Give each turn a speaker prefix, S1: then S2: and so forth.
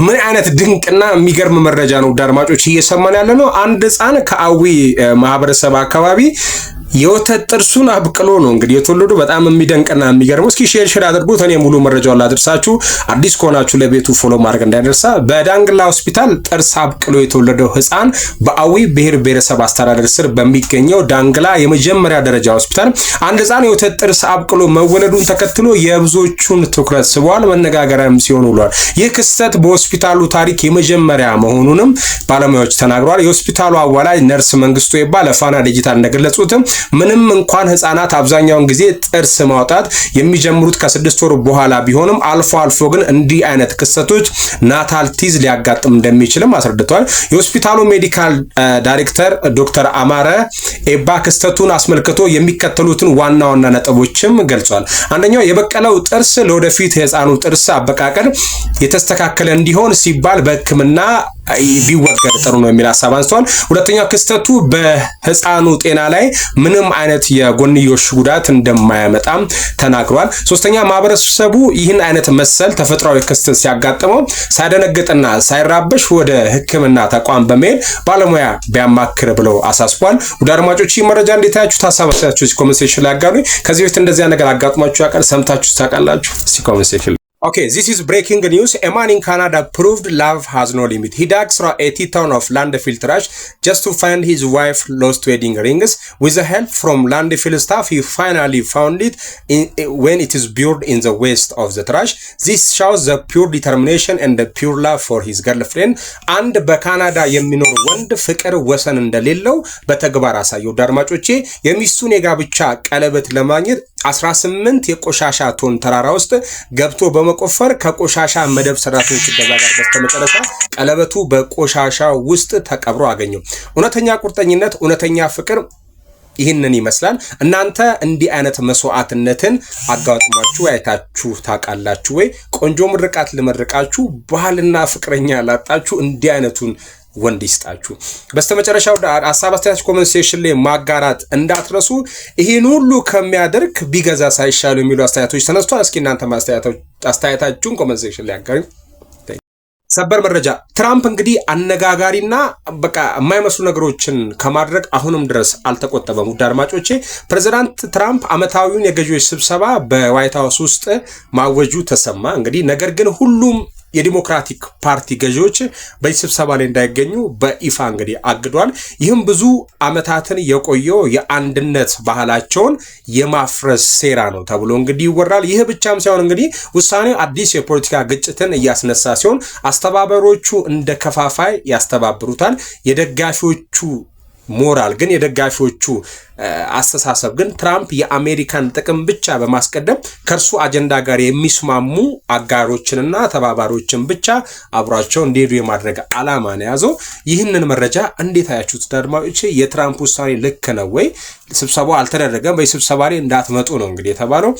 S1: ምን አይነት ድንቅና የሚገርም መረጃ ነው አድማጮች እየሰማን ያለ ነው። አንድ ህፃን ከአዊ ማህበረሰብ አካባቢ የወተት ጥርሱን አብቅሎ ነው እንግዲህ የተወለዱ። በጣም የሚደንቅና የሚገርም። እስኪ ሼር አድርጉት። እኔ ሙሉ መረጃውን ላድርሳችሁ። አዲስ ከሆናችሁ ለቤቱ ፎሎ ማድረግ እንዳይደርሳ። በዳንግላ ሆስፒታል ጥርስ አብቅሎ የተወለደው ህፃን በአዊ ብሔር ብሔረሰብ አስተዳደር ስር በሚገኘው ዳንግላ የመጀመሪያ ደረጃ ሆስፒታል አንድ ህፃን የወተት ጥርስ አብቅሎ መወለዱን ተከትሎ የብዙዎቹን ትኩረት ስቧል፣ መነጋገሪያም ሲሆን ውሏል። ይህ ክስተት በሆስፒታሉ ታሪክ የመጀመሪያ መሆኑንም ባለሙያዎች ተናግረዋል። የሆስፒታሉ አዋላጅ ነርስ መንግስቱ ይባል ለፋና ዲጂታል እንደገለጹትም ምንም እንኳን ህፃናት አብዛኛውን ጊዜ ጥርስ ማውጣት የሚጀምሩት ከ6 ወር በኋላ ቢሆንም አልፎ ግን እንዲህ አይነት ክስተቶች ናታል ቲዝ ሊያጋጥም እንደሚችልም አስረድተዋል። የሆስፒታሉ ሜዲካል ዳይሬክተር ዶክተር አማረ ኤባ ክስተቱን አስመልክቶ የሚከተሉትን ዋና ነጥቦችም ገልጿል። አንደኛው የበቀለው ጥርስ ለወደፊት የህፃኑ ጥርስ አበቃቀል የተስተካከለ እንዲሆን ሲባል በህክምና ቢወገድ ጥሩ ነው የሚል ሐሳብ አንስተዋል። ሁለተኛው ክስተቱ በህፃኑ ጤና ላይ ምንም አይነት የጎንዮሽ ጉዳት እንደማያመጣም ተናግሯል። ሶስተኛ ማህበረሰቡ ይህን አይነት መሰል ተፈጥሯዊ ክስተት ሲያጋጥመው ሳይደነግጥና ሳይራበሽ ወደ ህክምና ተቋም በመሄድ ባለሙያ ቢያማክር ብለው አሳስቧል። ወደ አድማጮች ይህ መረጃ እንዴት ያያችሁት? ሐሳባችሁን እዚህ ኮሜንት ሴክሽን ላይ አጋሩኝ። ከዚህ በፊት እንደዚያ ነገር አጋጥሟችሁ ያውቃል? ሰምታችሁ ታውቃላችሁ? እዚህ ኮሜንት ሴክሽን Okay, this is breaking news. A man in Canada proved love has no limit. He dug through 80 tons of landfill trash just to find his wife's lost wedding rings. With the help from landfill staff, he finally found it when it is buried in the waste of the trash. This shows the pure determination and the pure love for his girlfriend. And በካናዳ የሚኖር ወንድ ፍቅር ወሰን እንደሌለው በተግባር አሳየው። አድማጮቼ የሚስቱን የጋብቻ ቀለበት ለማግኘት 18 የቆሻሻ ቶን ተራራ ውስጥ ገብቶ በመቆፈር ከቆሻሻ መደብ ሰራተኞች ጋር በስተመጨረሻ ቀለበቱ በቆሻሻ ውስጥ ተቀብሮ አገኘው። እውነተኛ ቁርጠኝነት፣ እውነተኛ ፍቅር ይህንን ይመስላል። እናንተ እንዲህ አይነት መስዋዕትነትን አጋጥሟችሁ አይታችሁ ታውቃላችሁ ወይ? ቆንጆ ምርቃት ልመርቃችሁ፣ ባህልና ፍቅረኛ ላጣችሁ እንዲህ አይነቱን ወንድ ይስጣችሁ። በስተመጨረሻው ሐሳብ አስተያየት ኮሜንት ሴክሽን ላይ ማጋራት እንዳትረሱ። ይሄን ሁሉ ከሚያደርግ ቢገዛ ሳይሻሉ የሚሉ አስተያየቶች ተነስቷል። እስኪ እናንተ አስተያየታችሁን ኮሜንት ሴክሽን ላይ አጋሩ። ሰበር መረጃ። ትራምፕ እንግዲህ አነጋጋሪና በቃ የማይመስሉ ነገሮችን ከማድረግ አሁንም ድረስ አልተቆጠበም። ውድ አድማጮቼ ፕሬዝዳንት ትራምፕ አመታዊውን የገዢዎች ስብሰባ በዋይት ሃውስ ውስጥ ማወጁ ተሰማ። እንግዲህ ነገር ግን ሁሉም የዲሞክራቲክ ፓርቲ ገዢዎች በዚህ ስብሰባ ላይ እንዳይገኙ በይፋ እንግዲህ አግዷል። ይህም ብዙ አመታትን የቆየው የአንድነት ባህላቸውን የማፍረስ ሴራ ነው ተብሎ እንግዲህ ይወራል። ይህ ብቻም ሳይሆን እንግዲህ ውሳኔው አዲስ የፖለቲካ ግጭትን እያስነሳ ሲሆን አስተባባሪዎቹ እንደ ከፋፋይ ያስተባብሩታል። የደጋፊዎቹ ሞራል ግን የደጋፊዎቹ አስተሳሰብ ግን ትራምፕ የአሜሪካን ጥቅም ብቻ በማስቀደም ከርሱ አጀንዳ ጋር የሚስማሙ አጋሮችንና ተባባሪዎችን ብቻ አብሯቸው እንዲሄዱ የማድረግ ዓላማ ነው ያዘው። ይህንን መረጃ እንዴት አያችሁት አድማጮቼ? የትራምፕ ውሳኔ ልክ ነው ወይ? ስብሰባው አልተደረገም፣ በስብሰባ ላይ እንዳትመጡ ነው እንግዲህ የተባለው።